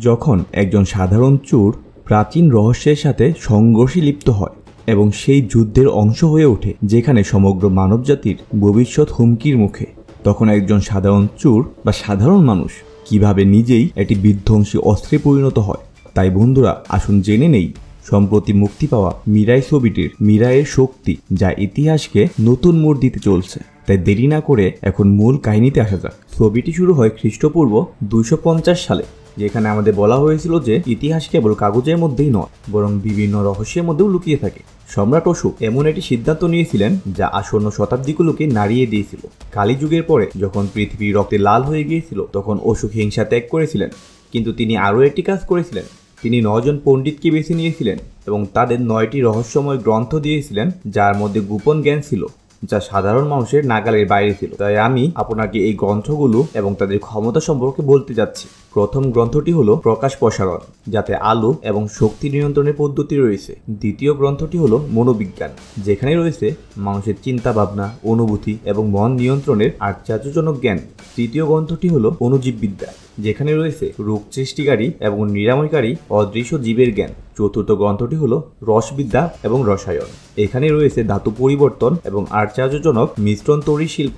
যখন একজন সাধারণ চোর প্রাচীন রহস্যের সাথে সংঘর্ষে লিপ্ত হয় এবং সেই যুদ্ধের অংশ হয়ে ওঠে যেখানে সমগ্র মানবজাতির ভবিষ্যৎ হুমকির মুখে, তখন একজন সাধারণ চোর বা সাধারণ মানুষ কিভাবে নিজেই একটি বিধ্বংসী অস্ত্রে পরিণত হয়। তাই বন্ধুরা, আসুন জেনে নেই সম্প্রতি মুক্তি পাওয়া মিরাই ছবিটির মিরাইয়ের শক্তি, যা ইতিহাসকে নতুন মোড় দিতে চলছে। তাই দেরি না করে এখন মূল কাহিনীতে আসা যাক। ছবিটি শুরু হয় খ্রিস্টপূর্ব 250 সালে, যেখানে আমাদের বলা হয়েছিল যে ইতিহাস কেবল কাগজের মধ্যেই নয়, বরং বিভিন্ন রহস্যের মধ্যেও লুকিয়ে থাকে। সম্রাট অশোক এমন একটি সিদ্ধান্ত নিয়েছিলেন যা আসন্ন শতাব্দীগুলোকে নাড়িয়ে দিয়েছিল। কালীযুগের পরে যখন পৃথিবী রক্তে লাল হয়ে গিয়েছিল, তখন অশোক হিংসা ত্যাগ করেছিলেন। কিন্তু তিনি আরও একটি কাজ করেছিলেন। তিনি 9 জন পণ্ডিতকে বেছে নিয়েছিলেন এবং তাদের 9টি রহস্যময় গ্রন্থ দিয়েছিলেন, যার মধ্যে গোপন জ্ঞান ছিল যা সাধারণ মানুষের নাগালের বাইরে ছিল। তাই আমি আপনাকে এই গ্রন্থগুলো এবং তাদের ক্ষমতা সম্পর্কে বলতে যাচ্ছি। প্রথম গ্রন্থটি হলো প্রকাশ প্রসারণ, যাতে আলো এবং শক্তি নিয়ন্ত্রণের পদ্ধতি রয়েছে। দ্বিতীয় গ্রন্থটি হলো মনোবিজ্ঞান, যেখানে রয়েছে মানুষের চিন্তা ভাবনা, অনুভূতি এবং মন নিয়ন্ত্রণের আশ্চর্যজনক জ্ঞান। তৃতীয় গ্রন্থটি হলো অণুজীববিদ্যা, যেখানে রয়েছে রোগ সৃষ্টিকারী এবং নিরাময়কারী অদৃশ্য জীবের জ্ঞান। চতুর্থ গ্রন্থটি হলো রসবিদ্যা এবং রসায়ন, এখানে রয়েছে ধাতু পরিবর্তন এবং আশ্চর্যজনক মিশ্রণ তৈরির শিল্প।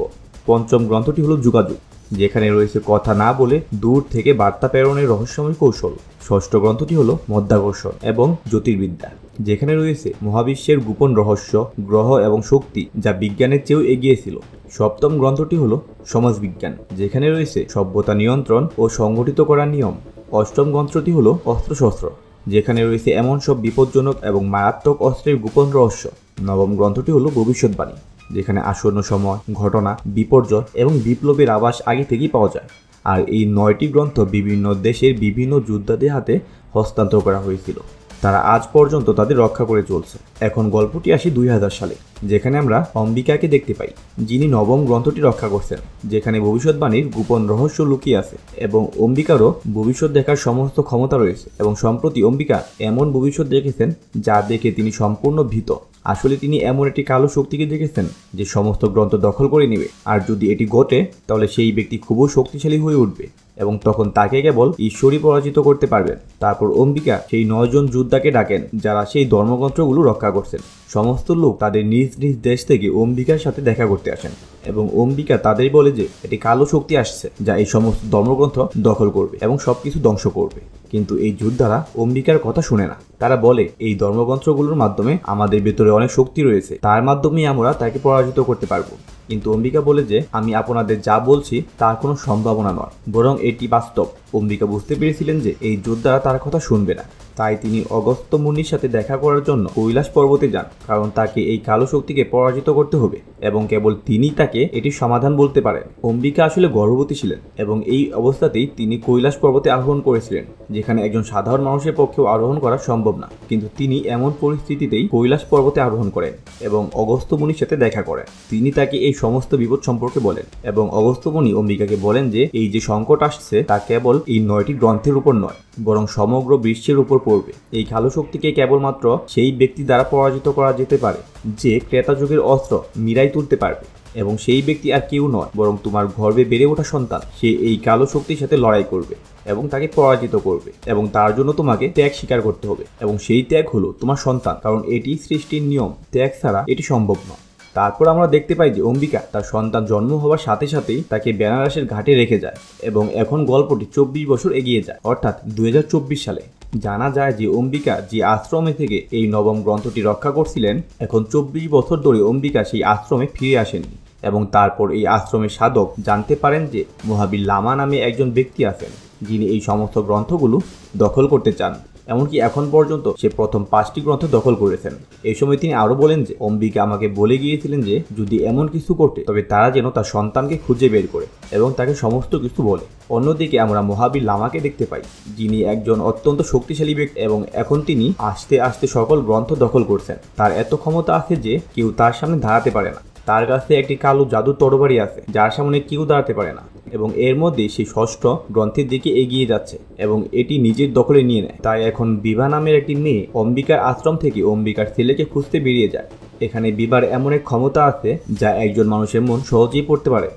পঞ্চম গ্রন্থটি হলো যোগাযোগ, যেখানে রয়েছে কথা না বলে দূর থেকে বার্তা প্রেরণের রহস্যময় কৌশল। ষষ্ঠ গ্রন্থটি হলো মধ্যাকর্ষণ এবং জ্যোতির্বিদ্যা, যেখানে রয়েছে মহাবিশ্বের গোপন রহস্য, গ্রহ এবং শক্তি যা বিজ্ঞানের চেয়েও এগিয়ে ছিল। সপ্তম গ্রন্থটি হলো সমাজবিজ্ঞান, যেখানে রয়েছে সভ্যতা নিয়ন্ত্রণ ও সংগঠিত করার নিয়ম। অষ্টম গ্রন্থটি হলো অস্ত্রশস্ত্র, যেখানে রয়েছে এমন সব বিপজ্জনক এবং মারাত্মক অস্ত্রের গোপন রহস্য। নবম গ্রন্থটি হলো ভবিষ্যৎবাণী, যেখানে আসন্ন সময়, ঘটনা, বিপর্যয় এবং বিপ্লবের আভাস আগে থেকেই পাওয়া যায়। আর এই 9টি গ্রন্থ বিভিন্ন দেশের বিভিন্ন যোদ্ধাদের হাতে হস্তান্তর করা হয়েছিল। তারা আজ পর্যন্ত তাদের রক্ষা করে চলছে। এখন গল্পটি আসি 2000 সালে, যেখানে আমরা অম্বিকাকে দেখতে পাই, যিনি নবম গ্রন্থটি রক্ষা করছেন, যেখানে ভবিষ্যৎবাণীর গোপন রহস্য লুকিয়ে আছে এবং অম্বিকারও ভবিষ্যৎ দেখার সমস্ত ক্ষমতা রয়েছে। এবং সম্প্রতি অম্বিকা এমন ভবিষ্যৎ দেখেছেন যা দেখে তিনি সম্পূর্ণ ভীত। আসলে তিনি এমন একটি কালো শক্তিকে দেখেছেন যে সমস্ত গ্রন্থ দখল করে নেবে, আর যদি এটি ঘটে তাহলে সেই ব্যক্তি খুবই শক্তিশালী হয়ে উঠবে এবং তখন তাকে কেবল ঈশ্বরই পরাজিত করতে পারবেন। তারপর অম্বিকা সেই 9 জন যোদ্ধাকে ডাকেন, যারা সেই ধর্মগ্রন্থগুলো রক্ষা করছেন। সমস্ত লোক তাদের নিজ নিজ দেশ থেকে অম্বিকার সাথে দেখা করতে আসেন এবং অম্বিকা তাদের বলে যে একটি কালো শক্তি আসছে যা এই সমস্ত ধর্মগ্রন্থ দখল করবে এবং সবকিছু ধ্বংস করবে। কিন্তু এই যোদ্ধারা অম্বিকার কথা শুনে না। তারা বলে এই ধর্মগ্রন্থগুলোর মাধ্যমে আমাদের ভেতরে অনেক শক্তি রয়েছে, তার মাধ্যমেই আমরা তাকে পরাজিত করতে পারবো। কিন্তু অম্বিকা বলে যে আমি আপনাদের যা বলছি তার কোনো সম্ভাবনা নয়, বরং এটি বাস্তব। অম্বিকা বুঝতে পেরেছিলেন যে এই যোদ্ধারা তার কথা শুনবে না। তাই তিনি অগস্ত্য মুনির সাথে দেখা করার জন্য কৈলাস পর্বতে যান, কারণ তাকে এই কালো শক্তিকে পরাজিত করতে হবে এবং কেবল তিনিই তাকে এটির সমাধান বলতে পারেন। অম্বিকা আসলে গর্ভবতী ছিলেন এবং এই অবস্থাতেই তিনি কৈলাস পর্বতে আরোহণ করেছিলেন, যেখানে একজন সাধারণ মানুষের পক্ষেও আরোহণ করা সম্ভব না। কিন্তু তিনি এমন পরিস্থিতিতেই কৈলাস পর্বতে আরোহণ করেন এবং অগস্ত্য মুনির সাথে দেখা করেন। তিনি তাকে এই সমস্ত বিপদ সম্পর্কে বলেন এবং অগস্ত্য মুনি অম্বিকাকে বলেন যে এই যে সংকট আসছে তা কেবল এই 9টি গ্রন্থের উপর নয়, বরং সমগ্র বিশ্বের উপর পড়বে। এই কালো শক্তিকে কেবলমাত্র সেই ব্যক্তি দ্বারা পরাজিত করা যেতে পারে যে ক্রেতা যুগের অস্ত্র মিরাই তুলতে পারবে, এবং সেই ব্যক্তি আর কেউ নয় বরং তোমার গর্ভে বেড়ে ওঠা সন্তান। সে এই কালো শক্তির সাথে লড়াই করবে এবং তাকে পরাজিত করবে, এবং তার জন্য তোমাকে ত্যাগ স্বীকার করতে হবে, এবং সেই ত্যাগ হলো তোমার সন্তান, কারণ এটি সৃষ্টির নিয়ম। ত্যাগ ছাড়া এটি সম্ভব নয়। তারপর আমরা দেখতে পাই যে অম্বিকা তার সন্তান জন্ম হওয়ার সাথে সাথেই তাকে বেনারসের ঘাটে রেখে যায় এবং এখন গল্পটি 24 বছর এগিয়ে যায়, অর্থাৎ 2024 সালে। জানা যায় যে অম্বিকা যে আশ্রমে থেকে এই নবম গ্রন্থটি রক্ষা করছিলেন, এখন 24 বছর ধরে অম্বিকা সেই আশ্রমে ফিরে আসেননি। এবং তারপর এই আশ্রমের সাধক জানতে পারেন যে মহাবীর লামা নামে একজন ব্যক্তি আছেন, যিনি এই সমস্ত গ্রন্থগুলো দখল করতে চান। এমনকি এখন পর্যন্ত সে প্রথম 5টি গ্রন্থ দখল করেছেন। এই সময় তিনি আরও বলেন যে অম্বিকা আমাকে বলে গিয়েছিলেন যে যদি এমন কিছু ঘটে তবে তারা যেন তার সন্তানকে খুঁজে বের করে এবং তাকে সমস্ত কিছু বলে। অন্যদিকে আমরা মহাবীর লামাকে দেখতে পাই, যিনি একজন অত্যন্ত শক্তিশালী ব্যক্তি এবং এখন তিনি আস্তে আস্তে সকল গ্রন্থ দখল করছেন। তার এত ক্ষমতা আছে যে কেউ তার সামনে দাঁড়াতে পারে না। তার কাছে একটি কালো জাদুর তরবারি আছে যার সামনে কেউ দাঁড়াতে পারে না, এবং এর মধ্যে সেই 6ষ্ঠ গ্রন্থের দিকে এগিয়ে যাচ্ছে এবং এটি নিজের দখলে নিয়ে নেয়। তাই এখন বিভা নামের একটি মেয়ে অম্বিকার আশ্রম থেকে অম্বিকার ছেলেকে খুঁজতে বেরিয়ে যায়। এখানে বিভার এমন এক ক্ষমতা আছে যা একজন মানুষের মন সহজেই পড়তে পারে।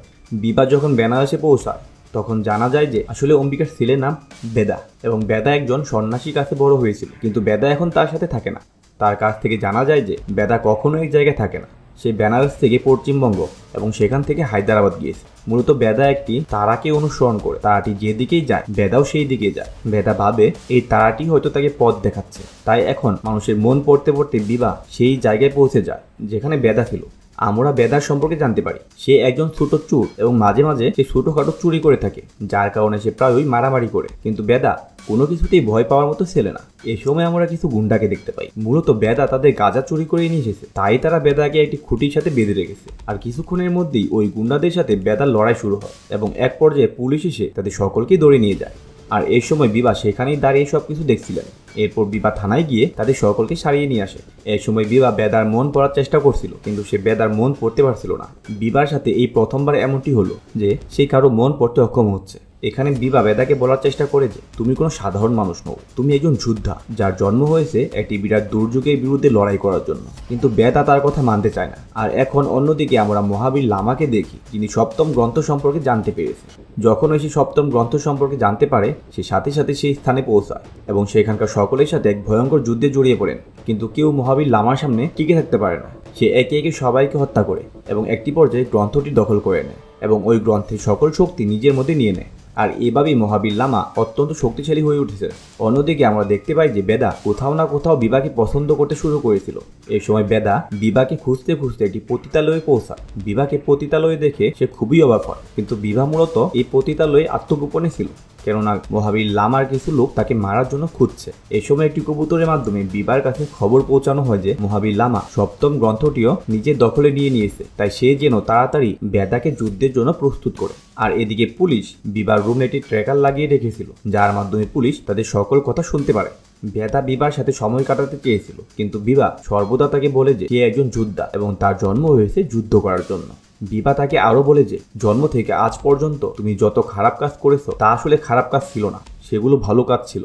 বিভা যখন বেনারসে পৌঁছায় তখন জানা যায় যে আসলে অম্বিকার ছেলের নাম বেদা, এবং বেদা একজন সন্ন্যাসীর কাছে বড় হয়েছিল, কিন্তু বেদা এখন তার সাথে থাকে না। তার কাছ থেকে জানা যায় যে বেদা কখনো এক জায়গায় থাকে না। সে বেনারস থেকে পশ্চিমবঙ্গ এবং সেখান থেকে হায়দ্রাবাদ গিয়েছে। মূলত বেদা একটি তারাকে অনুসরণ করে, তারাটি যেদিকেই যায় বেদাও সেই দিকে যায়। বেদা ভাবে এই তারাটি হয়তো তাকে পথ দেখাচ্ছে, তাই এখন মানুষের মন পড়তে পড়তে বিভা সেই জায়গায় পৌঁছে যায় যেখানে বেদা ছিল। আমরা বেদার সম্পর্কে জানতে পারি সে একজন ছোট চোর এবং মাঝে মাঝে সে ছোটখাটো চুরি করে থাকে, যার কারণে সে প্রায়ই মারামারি করে। কিন্তু বেদা কোনো কিছুতেই ভয় পাওয়ার মতো ছেলে না। এই সময় আমরা কিছু গুন্ডাকে দেখতে পাই। মূলত বেদা তাদের গাঁজা চুরি করে নিয়ে এসেছে, তাই তারা বেদাকে একটি খুঁটির সাথে বেঁধে রেখেছে। আর কিছুক্ষণের মধ্যেই ওই গুন্ডাদের সাথে বেদার লড়াই শুরু হয় এবং এক পর্যায়ে পুলিশ এসে তাদের সকলকেই ধরে নিয়ে যায়। আর এই সময় বিভা সেখানেই দাঁড়িয়ে সবকিছু দেখছিলেন। এরপর বিভা থানায় গিয়ে তাদের সকলকে সারিয়ে নিয়ে আসে। এই সময় বিভা বেদার মন পড়ার চেষ্টা করছিল, কিন্তু সে বেদার মন পড়তে পারছিল না। বিভার সাথে এই প্রথমবার এমনটি হলো যে সে কারো মন পড়তে অক্ষম হচ্ছে। এখানে বিভা বেদাকে বলার চেষ্টা করে যে তুমি কোনো সাধারণ মানুষ নও, তুমি একজন যোদ্ধা যার জন্ম হয়েছে একটি বিরাট দুর্যোগের বিরুদ্ধে লড়াই করার জন্য। কিন্তু বেদা তার কথা মানতে চায় না। আর এখন অন্যদিকে আমরা মহাবীর লামাকে দেখি, যিনি সপ্তম গ্রন্থ সম্পর্কে জানতে পেরেছে। যখন সে সপ্তম গ্রন্থ সম্পর্কে জানতে পারে, সে সাথে সাথে সেই স্থানে পৌঁছায় এবং সেখানকার সকলের সাথে এক ভয়ঙ্কর যুদ্ধে জড়িয়ে পড়েন। কিন্তু কেউ মহাবীর লামার সামনে টিকে থাকতে পারে না। সে একে একে সবাইকে হত্যা করে এবং একটি পর্যায়ে গ্রন্থটি দখল করে নেয় এবং ওই গ্রন্থের সকল শক্তি নিজের মধ্যে নিয়ে নেয়। আর এভাবেই মহাবীর লামা অত্যন্ত শক্তিশালী হয়ে উঠেছে। অন্যদিকে আমরা দেখতে পাই যে বেদা কোথাও না কোথাও বিভাকে পছন্দ করতে শুরু করেছিল। এই সময় বেদা বিভাকে খুঁজতে খুঁজতে একটি পতিতালয়ে পৌঁছায়। বিভাকে পতিতালয়ে দেখে সে খুবই অবাক হয়, কিন্তু বিভা মূলত এই পতিতালয়ে আত্মগোপনে ছিল, কেননা মহাবীর লামার কিছু লোক তাকে মারার জন্য খুঁজছে। এই সময় একটি কবুতরের মাধ্যমে বিভার কাছে খবর পৌঁছানো হয় যে মহাবীর লামা সপ্তম গ্রন্থটিও নিজের দখলে নিয়ে নিয়েছে, তাই সে যেন তাড়াতাড়ি বেদাকে যুদ্ধের জন্য প্রস্তুত করে। আর এদিকে পুলিশ বিভার রুমে একটি ট্র্যাকার লাগিয়ে রেখেছিল, যার মাধ্যমে পুলিশ তাদের সকল কথা শুনতে পারে। বেদা বিভার সাথে সময় কাটাতে চেয়েছিল, কিন্তু বিভা সর্বদা তাকে বলে যে সে একজন যোদ্ধা এবং তার জন্ম হয়েছে যুদ্ধ করার জন্য। বিভা তাকে আরো বলে যে জন্ম থেকে আজ পর্যন্ত তুমি যত খারাপ কাজ করেছো তা আসলে খারাপ কাজ ছিল না, সেগুলো ভালো কাজ ছিল,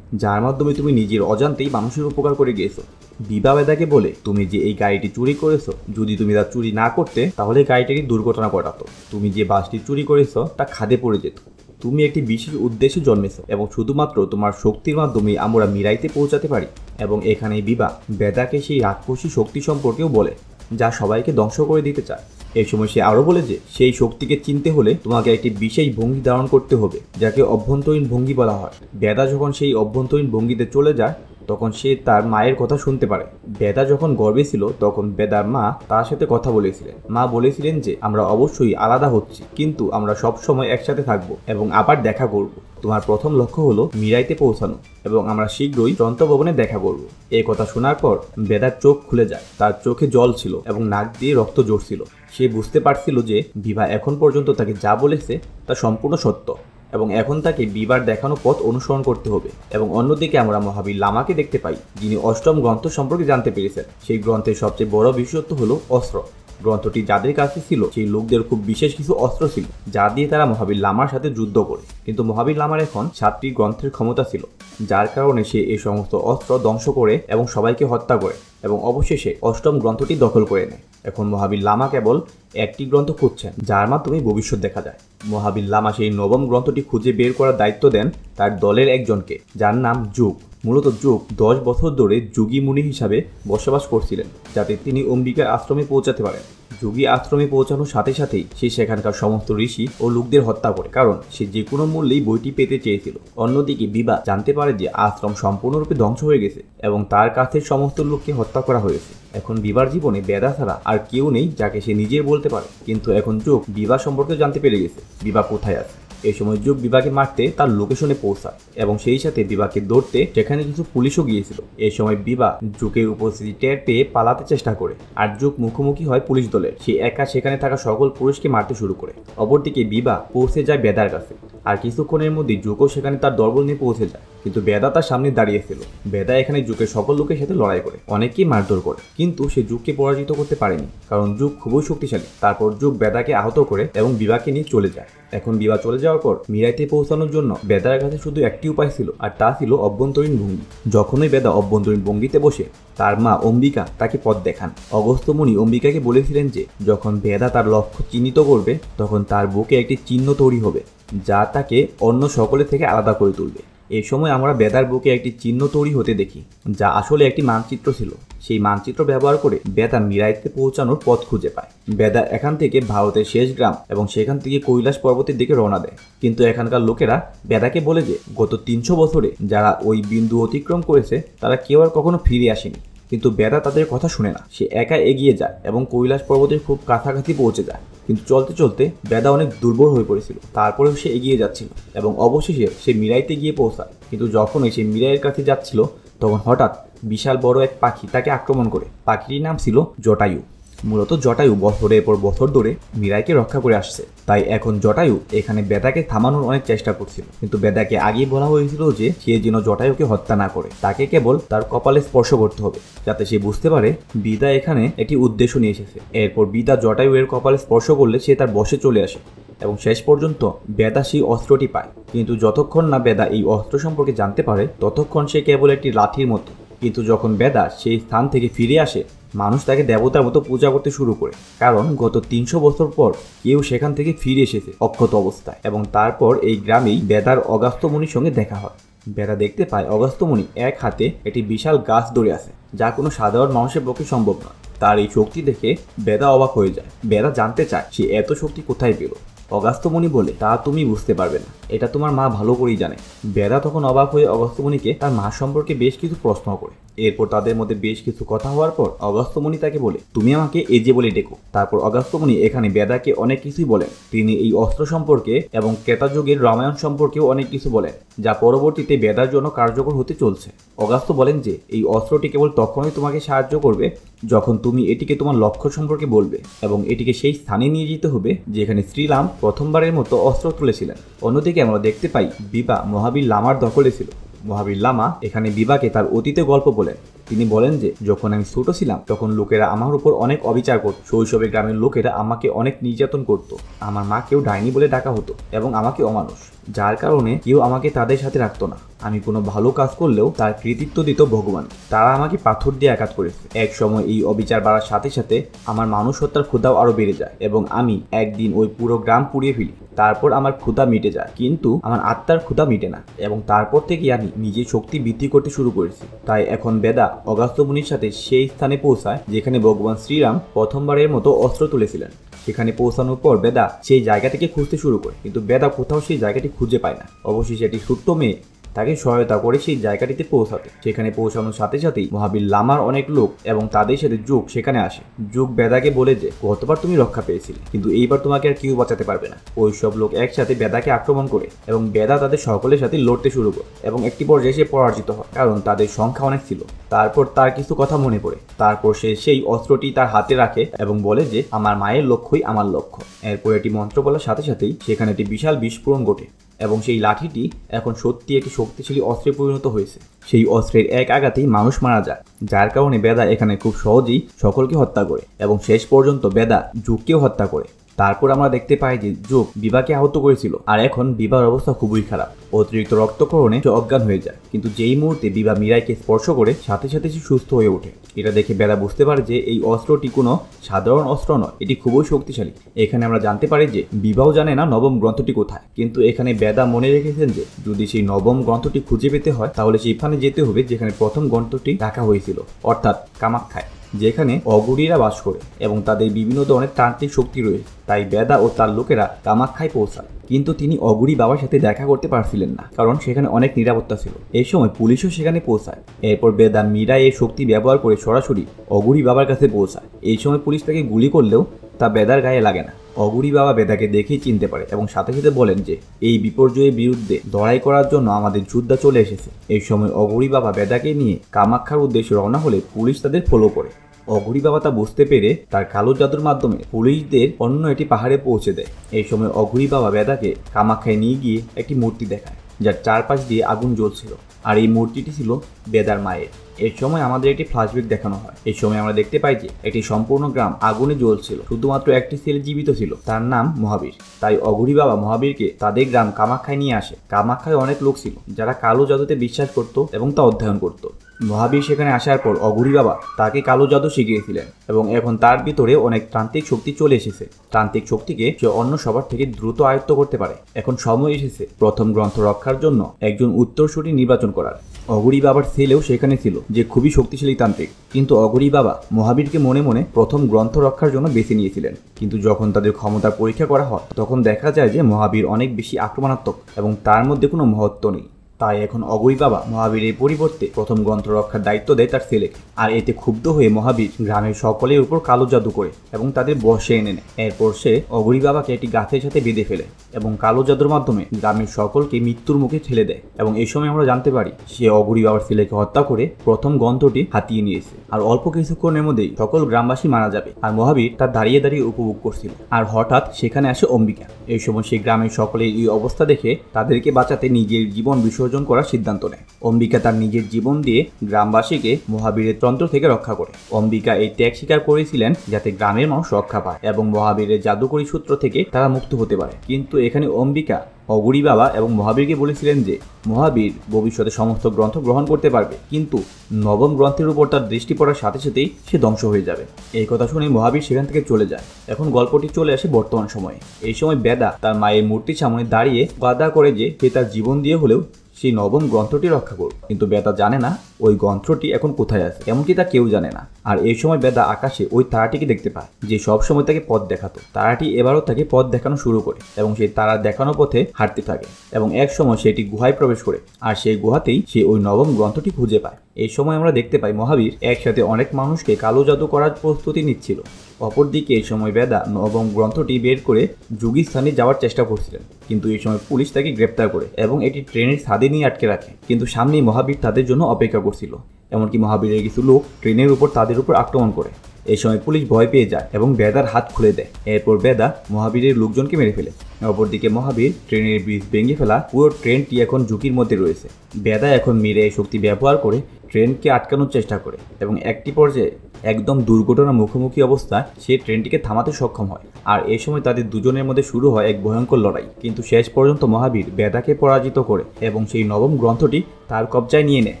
যার মাধ্যমে তুমি নিজের অজান্তেই মানুষের উপকার করে গিয়েছো। বিভা বেদাকে বলে তুমি যে এই গাড়িটি চুরি করেছো, যদি তুমি তা চুরি না করতে তাহলে গাড়িটির দুর্ঘটনা ঘটাতো। তুমি যে বাসটি চুরি করেছো তা খাদে পড়ে যেত। তুমি একটি বিশেষ উদ্দেশ্যে জন্মেছো এবং শুধুমাত্র তোমার শক্তির মাধ্যমে আমরা মিরাইতে পৌঁছাতে পারি। এবং এখানে বিভা বেদাকে সেই রাক্ষসী শক্তি সম্পর্কেও বলে, যা সবাইকে ধ্বংস করে দিতে চায়। এই সময় সে আরো বলে যে সেই শক্তিকে চিনতে হলে তোমাকে একটি বিশেষ ভঙ্গি ধারণ করতে হবে, যাকে অভ্যন্তরীণ ভঙ্গি বলা হয়। বেদা যখন সেই অভ্যন্তরীণ ভঙ্গিতে চলে যায় তখন সে তার মায়ের কথা শুনতে পারে। বেদা যখন গর্ভে ছিল তখন বেদার মা তার সাথে কথা বলেছিলেন। মা বলেছিলেন যে আমরা অবশ্যই আলাদা হচ্ছি, কিন্তু আমরা সব সময় একসাথে থাকবো এবং আবার দেখা করব। তোমার প্রথম লক্ষ্য হলো মিরাইতে পৌঁছানো এবং আমরা শীঘ্রই যন্ত্রভবনে দেখা করব। এই কথা শোনার পর বেদার চোখ খুলে যায়। তার চোখে জল ছিল এবং নাক দিয়ে রক্ত ঝরছিল। সে বুঝতে পারছিল যে বিভা এখন পর্যন্ত তাকে যা বলেছে তা সম্পূর্ণ সত্য এবং এখন তাকে বিবার দেখানো পথ অনুসরণ করতে হবে। এবং অন্যদিকে আমরা মহাবীর লামাকে দেখতে পাই, যিনি অষ্টম গ্রন্থ সম্পর্কে জানতে পেরেছেন। সেই গ্রন্থের সবচেয়ে বড় বিশেষত্ব হলো অস্ত্র। গ্রন্থটি যাদের কাছে ছিল সেই লোকদের খুব বিশেষ কিছু অস্ত্র ছিল, যা দিয়ে তারা মহাবীর লামার সাথে যুদ্ধ করে। কিন্তু মহাবীর লামার এখন 7টি গ্রন্থের ক্ষমতা ছিল, যার কারণে সে এই সমস্ত অস্ত্র ধ্বংস করে এবং সবাইকে হত্যা করে এবং অবশেষে অষ্টম গ্রন্থটি দখল করে নেয়। এখন মহাবীর লামা কেবল একটি গ্রন্থ খুঁজছেন, যার মাধ্যমে ভবিষ্যৎ দেখা যায়। মহাবীর লামা সেই নবম গ্রন্থটি খুঁজে বের করার দায়িত্ব দেন তার দলের একজনকে, যার নাম যুগ। মূলত যুগ 10 বছর ধরে যোগী মুনি হিসাবে বসবাস করছিলেন, যাতে তিনি অম্বিকার আশ্রমে পৌঁছাতে পারেন। যোগী আশ্রমে পৌঁছানোর সাথে সাথেই সে সেখানকার সমস্ত ঋষি ও লোকদের হত্যা করে, কারণ সে যে কোনো মূল্যেই বইটি পেতে চেয়েছিল। অন্যদিকে বিভা জানতে পারে যে আশ্রম সম্পূর্ণরূপে ধ্বংস হয়ে গেছে এবং তার কাছের সমস্ত লোককে হত্যা করা হয়েছে। এখন বিভার জীবনে বেদা ছাড়া আর কেউ নেই যাকে সে নিজের বলতে পারে। কিন্তু এখন যোগ বিভা সম্পর্কে জানতে পেরে গেছে বিভা কোথায় আছে। এই সময় যুগ বিভাকে মারতে তার লোকেশনে পৌঁছায় এবং সেই সাথে বিভাকে ধরতে সেখানে কিছু পুলিশও গিয়েছিল। এই সময় বিভা যুগের উপস্থিতি টের পেয়ে পালাতে চেষ্টা করে, আর যুগ মুখোমুখি হয় পুলিশ দলের। সে একা সেখানে থাকা সকল পুরুষকে মারতে শুরু করে। অপরদিকে বিভা পৌঁছে যায় বেদার কাছে, আর কিছুক্ষণের মধ্যে যুগও সেখানে তার দলবল নিয়ে পৌঁছে যায়। কিন্তু বেদা তার সামনে দাঁড়িয়েছিল। বেদা এখানে যুগের সকল লোকের সাথে লড়াই করে, অনেককেই মারধর করে, কিন্তু সে যুগকে পরাজিত করতে পারেনি, কারণ যুগ খুবই শক্তিশালী। তারপর যুগ বেদাকে আহত করে এবং বিবাহকে নিয়ে চলে যায়। এখন বিবাহ চলে যাওয়ার পর মিরাইতে পৌঁছানোর জন্য বেদার কাছে শুধু একটি উপায় ছিল, আর তা ছিল অভ্যন্তরীণ ভঙ্গি। যখনই বেদা অভ্যন্তরীণ ভঙ্গিতে বসে তার মা অম্বিকা তাকে পথ দেখান। অগস্ত্য মুনি অম্বিকাকে বলেছিলেন যে যখন বেদা তার লক্ষ্য চিহ্নিত করবে তখন তার বুকে একটি চিহ্ন তৈরি হবে যা তাকে অন্য সকলের থেকে আলাদা করে তুলবে। এই সময় আমরা বেদার বুকে একটি চিহ্ন তৈরি হতে দেখি, যা আসলে একটি মানচিত্র ছিল। সেই মানচিত্র ব্যবহার করে বেদা মিরাইতে পৌঁছানোর পথ খুঁজে পায়। বেদা এখান থেকে ভারতের শেষ গ্রাম এবং সেখান থেকে কৈলাস পর্বতের দিকে রওনা দেয়। কিন্তু এখানকার লোকেরা বেদাকে বলে যে গত 300 বছরে যারা ওই বিন্দু অতিক্রম করেছে তারা কেউ আর কখনো ফিরে আসেনি। কিন্তু বেদা তাদের কথা শুনে না। সে একা এগিয়ে যায় এবং কৈলাস পর্বতের খুব কাছাকাছি পৌঁছে যায়। কিন্তু চলতে চলতে বেদা অনেক দুর্বল হয়ে পড়েছিল। তারপরেও সে এগিয়ে যাচ্ছিল এবং অবশেষে সে মিরাইতে গিয়ে পৌঁছায়। কিন্তু যখনই সে মিরাইয়ের কাছে যাচ্ছিল তখন হঠাৎ বিশাল বড় এক পাখি তাকে আক্রমণ করে। পাখিটির নাম ছিল জটায়ু। মূলত জটায়ু বছরের পর বছর ধরে মিরাইকে রক্ষা করে আসছে, তাই এখন জটায়ু এখানে বেদাকে থামানোর অনেক চেষ্টা করছিল। কিন্তু বেদাকে আগেই বলা হয়েছিল যে সে যেন জটায়ুকে হত্যা না করে, তাকে কেবল তার কপালে স্পর্শ করতে হবে, যাতে সে বুঝতে পারে বিদা এখানে একটি উদ্দেশ্য নিয়ে এসেছে। এরপর বিদা জটায়ু এর কপালে স্পর্শ করলে সে তার বশে চলে আসে এবং শেষ পর্যন্ত বেদা সেই অস্ত্রটি পায়। কিন্তু যতক্ষণ না বেদা এই অস্ত্র সম্পর্কে জানতে পারে ততক্ষণ সে কেবল একটি লাঠির মতো। কিন্তু যখন বেদা সেই স্থান থেকে ফিরে আসে মানুষ তাকে দেবতার মতো পূজা করতে শুরু করে, কারণ গত 300 বছর পর কেউ সেখান থেকে ফিরে এসেছে অক্ষত অবস্থায়। এবং তারপর এই গ্রামেই বেদার অগস্ত্য মুনির সঙ্গে দেখা হয়। বেদা দেখতে পায় অগস্ত্য মুনি এক হাতে একটি বিশাল গাছ ধরে আছে, যা কোনো সাধারণ মানুষের পক্ষে সম্ভব নয়। তার এই শক্তি দেখে বেদা অবাক হয়ে যায়। বেদা জানতে চায় সে এত শক্তি কোথায় পেল। অগস্ত্য মুনি বলে, তা তুমি বুঝতে পারবে না, এটা তোমার মা ভালো করেই জানে। বেদা তখন অবাক হয়ে অগস্ত্য মুনিকে তার মা সম্পর্কে বেশ কিছু প্রশ্ন করে। এরপর তাদের মধ্যে বেশ কিছু কথা হওয়ার পর অগস্ত্য মুনি তাকে বলে, তুমি আমাকে এজে বলে ডেকো। তারপর অগস্ত্য মুনি এখানে বেদাকে অনেক কিছুই বলেন। তিনি এই অস্ত্র সম্পর্কে এবং ক্রেতা যুগের রামায়ণ সম্পর্কেও অনেক কিছু বলেন, যা পরবর্তীতে বেদার জন্য কার্যকর হতে চলছে। অগস্ত্য বলেন যে এই অস্ত্রটি কেবল তখনই তোমাকে সাহায্য করবে যখন তুমি এটিকে তোমার লক্ষ্য সম্পর্কে বলবে, এবং এটিকে সেই স্থানে নিয়ে যেতে হবে যেখানে শ্রীরাম প্রথমবারের মতো অস্ত্র তুলেছিলেন। অন্যদিকে আমরা দেখতে পাই বিবা মহাবীর লামার দখলে ছিল। মহাবীর লামা এখানে বিবাকে তার অতীতে গল্প বলেন। তিনি বলেন যে যখন আমি ছোট ছিলাম তখন লোকেরা আমার উপর অনেক অবিচার করত। শৈশবে গ্রামের লোকেরা আমাকে অনেক নির্যাতন করত। আমার মাকেও ডাইনি বলে ডাকা হতো এবং আমাকে অমানুষ, যার কারণে কেউ আমাকে তাদের সাথে রাখতো না। আমি কোনো ভালো কাজ করলেও তার কৃতিত্ব দিত ভগবান। তারা আমাকে পাথর দিয়ে আঘাত করেছে। এক সময় এই অবিচার বাড়ার সাথে সাথে আমার মানুষ হত্যার ক্ষুধাও আরো বেড়ে যায় এবং আমি একদিন ওই পুরো গ্রাম পুড়িয়ে ফেলি। তারপর আমার ক্ষুধা মিটে যায়, কিন্তু আমার আত্মার ক্ষুধা মিটে না, এবং তারপর থেকে আমি নিজের শক্তি বৃদ্ধি করতে শুরু করেছি। তাই এখন বেদা অগস্ত্য মুনির সাথে সেই স্থানে পৌঁছায় যেখানে ভগবান শ্রীরাম প্রথমবারের মতো অস্ত্র তুলেছিলেন। সেখানে পৌঁছানোর পর বেদা সেই জায়গাটিকে খুঁজতে শুরু করে, কিন্তু বেদা কোথাও সেই জায়গাটি খুঁজে পায় না। অবশেষে একটি ছোট্ট মেয়ে তাকে সহায়তা করে সেই জায়গাটিতে পৌঁছাতে। সেখানে পৌঁছানোর সাথে সাথেই মহাবীর লামার অনেক লোক এবং তাদের সাথে যুগ সেখানে আসে। যুগ বেদাকে বলে যে গতবার তুমি রক্ষা পেয়েছিলে, কিন্তু এইবার তোমাকে আর কেউ বাঁচাতে পারবে না। ওই সব লোক একসাথে বেদাকে আক্রমণ করে এবং বেদা তাদের সকলের সাথে লড়তে শুরু করে এবং একটি পর্যায়ে সে পরাজিত হয়, কারণ তাদের সংখ্যা অনেক ছিল। তারপর তার কিছু কথা মনে পড়ে। তারপর সে সেই অস্ত্রটি তার হাতে রাখে এবং বলে যে আমার মায়ের লক্ষ্যই আমার লক্ষ্য। এরপর একটি মন্ত্র বলার সাথে সাথেই সেখানে একটি বিশাল বিস্ফোরণ ঘটে এবং সেই লাঠিটি এখন সত্যি একটি শক্তিশালী অস্ত্রে পরিণত হয়েছে। সেই অস্ত্রের এক আঘাতেই মানুষ মারা যায়, যার কারণে বেদা এখানে খুব সহজেই সকলকে হত্যা করে এবং শেষ পর্যন্ত বেদা যুগকেও হত্যা করে। তারপর আমরা দেখতে পাই যে যুগ বিবাকে আহত করেছিল, আর এখন বিবার অবস্থা খুবই খারাপ। অতিরিক্ত রক্তক্ষরণে সে অজ্ঞান হয়ে যায়। কিন্তু যেই মুহূর্তে বিবা মীরাইকে স্পর্শ করে সাথে সাথে সে সুস্থ হয়ে ওঠে। এটা দেখে বেদা বুঝতে পারে যে এই অস্ত্রটি কোনো সাধারণ অস্ত্র নয়, এটি খুবই শক্তিশালী। এখানে আমরা জানতে পারি যে বিবাও জানে না নবম গ্রন্থটি কোথায়, কিন্তু এখানে বেদা মনে রেখেছেন যে যদি সেই নবম গ্রন্থটি খুঁজে পেতে হয় তাহলে সেখানে যেতে হবে যেখানে প্রথম গ্রন্থটি রাখা হয়েছিল, অর্থাৎ কামাখ্যায়, যেখানে অঘরীরা বাস করে এবং তাদের বিভিন্ন ধরনের তান্ত্রিক শক্তি রয়েছে। তাই বেদা ও তার লোকেরা কামাখ্যায় পৌঁছায়, কিন্তু তিনি অঘরী বাবার সাথে দেখা করতে পারছিলেন না, কারণ সেখানে অনেক নিরাপত্তা ছিল। এই সময় পুলিশও সেখানে পৌঁছায়। এরপর বেদা মীরা এই শক্তি ব্যবহার করে সরাসরি অঘরী বাবার কাছে পৌঁছায়। এই সময় পুলিশ তাকে গুলি করলেও তা বেদার গায়ে লাগে না। অঘরী বাবা বেদাকে দেখেই চিনতে পারে এবং সাথে সাথে বলেন যে এই বিপর্যয়ের বিরুদ্ধে লড়াই করার জন্য আমাদের যোদ্ধা চলে এসেছে। এই সময় অঘরী বাবা বেদাকে নিয়ে কামাখ্যার উদ্দেশ্যে রওনা হলে পুলিশ তাদের ফলো করে। অঘরী বাবা তা বুঝতে পেরে তার কালো জাদুর মাধ্যমে পুলিশদের অন্য একটি পাহাড়ে পৌঁছে দেয়। এই সময় অঘরী বাবা বেদাকে কামাখ্যায় নিয়ে গিয়ে একটি মূর্তি দেখায়। যার চারপাশ দিয়ে আগুন জ্বলছিল, আর এই মূর্তিটি ছিল বেদার মায়ের। এর সময় আমাদের একটি ফ্ল্যাশব্যাক দেখানো হয়। এই সময় আমরা দেখতে পাই যে একটি সম্পূর্ণ গ্রাম আগুনে জ্বলছিল, শুধুমাত্র একটি ছেলে জীবিত ছিল, তার নাম মহাবীর। তাই অঘরী বাবা মহাবীরকে তাদের গ্রাম কামাখ্যায় নিয়ে আসে। কামাখ্যায় অনেক লোক ছিল যারা কালো জাদুতে বিশ্বাস করত এবং তা অধ্যয়ন করত। মহাবীর সেখানে আসার পর অঘরী বাবা তাকে কালো জাদু শিখিয়েছিলেন এবং এখন তার ভিতরে অনেক তান্ত্রিক শক্তি চলে এসেছে। তান্ত্রিক শক্তিকে সে অন্য সবার থেকে দ্রুত আয়ত্ত করতে পারে। এখন সময় এসেছে প্রথম গ্রন্থ রক্ষার জন্য একজন উত্তরসূরি নির্বাচন করার। অঘরী বাবার ছেলেও সেখানে ছিল, যে খুবই শক্তিশালী তান্ত্রিক। কিন্তু অঘরী বাবা মহাবীরকে মনে মনে প্রথম গ্রন্থ রক্ষার জন্য বেছে নিয়েছিলেন। কিন্তু যখন তাদের ক্ষমতার পরীক্ষা করা হয় তখন দেখা যায় যে মহাবীর অনেক বেশি আক্রমণাত্মক এবং তার মধ্যে কোনো মহত্ব নেই। তাই এখন অঘরী বাবা মহাবীরের পরিবর্তে প্রথম গ্রন্থ রক্ষার দায়িত্ব দেয় তার ছেলেকে। আর এতে ক্ষুব্ধ হয়ে মহাবীর গ্রামের সকলের উপর কালো জাদু করে এবং তাদের বশে এনে নেয়। এরপর সে অঘরী বাবাকে একটি গাছের সাথে বেঁধে ফেলে এবং কালো জাদুর মাধ্যমে গ্রামের সকলকে মৃত্যুর মুখে ঠেলে দেয়। এবং এই সময় আমরা জানতে পারি সে অঘরী বাবার ছেলেকে হত্যা করে প্রথম গ্রন্থটি হাতিয়ে নিয়েছে। আর অল্প কিছুক্ষণের মধ্যেই সকল গ্রামবাসী মারা যাবে। আর মহাবীর তার দাঁড়িয়ে দাঁড়িয়ে উপভোগ করছিল। আর হঠাৎ সেখানে আসে অম্বিকা। এই সময় সে গ্রামের সকলের এই অবস্থা দেখে তাদেরকে বাঁচাতে নিজের জীবন বিসর্জন করার সিদ্ধান্ত নেয়। অম্বিকা তার নিজের জীবন দিয়ে গ্রামবাসীকে মহাবীরের তন্ত্র থেকে রক্ষা করে। অম্বিকা এই ত্যাগ স্বীকার করেছিলেন যাতে গ্রামের মানুষ রক্ষা পায় এবং মহাবীরের জাদুকরী সূত্র থেকে তারা মুক্ত হতে পারে। কিন্তু এখানে অম্বিকা অঘরী বাবা এবং মহাবীরকে বলেছিলেন যে মহাবীর ভবিষ্যতে সমস্ত গ্রন্থ গ্রহণ করতে পারবে, কিন্তু নবম গ্রন্থের উপর তার দৃষ্টি পড়ার সাথে সাথেই সে ধ্বংস হয়ে যাবে। এই কথা শুনে মহাবীর সেখান থেকে চলে যায়। এখন গল্পটি চলে আসে বর্তমান সময়ে। এই সময় বেদা তার মায়ের মূর্তির সামনে দাঁড়িয়ে বাধা করে যে সে তার জীবন দিয়ে হলেও সেই নবম গ্রন্থটি রক্ষা করবে। কিন্তু বেদা জানে না ওই গ্রন্থটি এখন কোথায় আছে, এমনকি তা কেউ জানে না। আর এই সময় বেদা আকাশে ওই তারাটিকে দেখতে পায় যে সব সময় তাকে পথ দেখাতো। তারাটি এবারও তাকে পথ দেখানো শুরু করে এবং সেই তারা দেখানো পথে হাঁটতে থাকে এবং এক সময় সেটি গুহায় প্রবেশ করে। আর সেই গুহাতেই সে ওই নবম গ্রন্থটি খুঁজে পায়। এই সময় আমরা দেখতে পাই মহাবীর একসাথে অনেক মানুষকে কালো জাদু করার প্রস্তুতি নিচ্ছিল। অপরদিকে এই সময় বেদা নবম গ্রন্থটি বের করে যোগীস্থানে যাওয়ার চেষ্টা করছিলেন, কিন্তু এই সময় পুলিশ তাকে গ্রেপ্তার করে এবং এটি ট্রেনের ছাদে নিয়ে আটকে রাখে। কিন্তু সামনেই মহাবীর তাদের জন্য অপেক্ষা করছিল। এমনকি মহাবীরের কিছু লোক ট্রেনের উপর তাদের উপর আক্রমণ করে। এই সময় পুলিশ ভয় পেয়ে যায় এবং বেদার হাত খুলে দেয়। এরপর বেদা মহাবীরের লোকজনকে মেরে ফেলে। অপরদিকে মহাবীর ট্রেনের ব্রিজ ভেঙে ফেলা পুরো ট্রেনটি এখন ঝুঁকির মধ্যে রয়েছে। বেদা এখন মেরে শক্তি ব্যবহার করে ট্রেনকে আটকানোর চেষ্টা করে এবং একটি পর্যায়ে একদম দুর্ঘটনার মুখোমুখি অবস্থায় সে ট্রেনটিকে থামাতে সক্ষম হয়। আর এই সময় তাদের দুজনের মধ্যে শুরু হয় এক ভয়ঙ্কর লড়াই। কিন্তু শেষ পর্যন্ত মহাবীর বেদাকে পরাজিত করে এবং সেই নবম গ্রন্থটি তার কবজায় নিয়ে নেয়।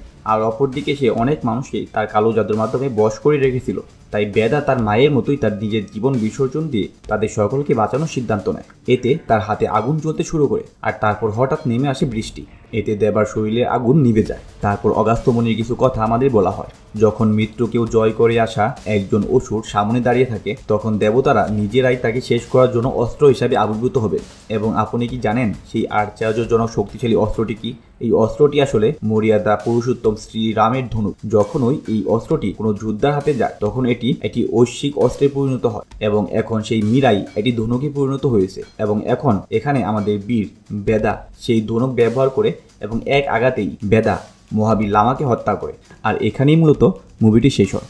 আর অপরদিকে সে অনেক মানুষকে তার কালো জাদুর মাধ্যমে বশ করে রেখেছিল। তাই বেদা তার মায়ের মতোই তার নিজের জীবন বিসর্জন দিয়ে তাদের সকলকে বাঁচানোর সিদ্ধান্ত নেয়। এতে তার হাতে আগুন জ্বলতে শুরু করে আর তারপর হঠাৎ নেমে আসে বৃষ্টি। এতে দেবার শরীরে আগুন নিভে যায়। তারপর অগাস্ত্যমণির কিছু কথা আমাদের বলা হয়। যখন মৃত্যুকেও জয় করে আসা একজন অসুর সামনে দাঁড়িয়ে থাকে তখন দেবতারা নিজেরাই তাকে শেষ করার জন্য অস্ত্র হিসাবে আবির্ভূত হবে। এবং আপনি কি জানেন সেই আশ্চর্যজনক শক্তিশালী অস্ত্রটি কি? এই অস্ত্রটি আসলে মর্যাদা পুরুষোত্তম শ্রীরামের ধনুক। যখনই এই অস্ত্রটি কোনো যোদ্ধার হাতে যায় তখন এটি একটি ঐশ্বিক অস্ত্রে পরিণত হয় এবং এখন সেই মীরাই এটি ধনুকে পরিণত হয়েছে। এবং এখন এখানে আমাদের বীর বেদা সেই ধনুক ব্যবহার করে এবং এক আঘাতেই বেদা মহাবীর লামাকে হত্যা করে। আর এখানেই মূলত মুভিটি শেষ হয়।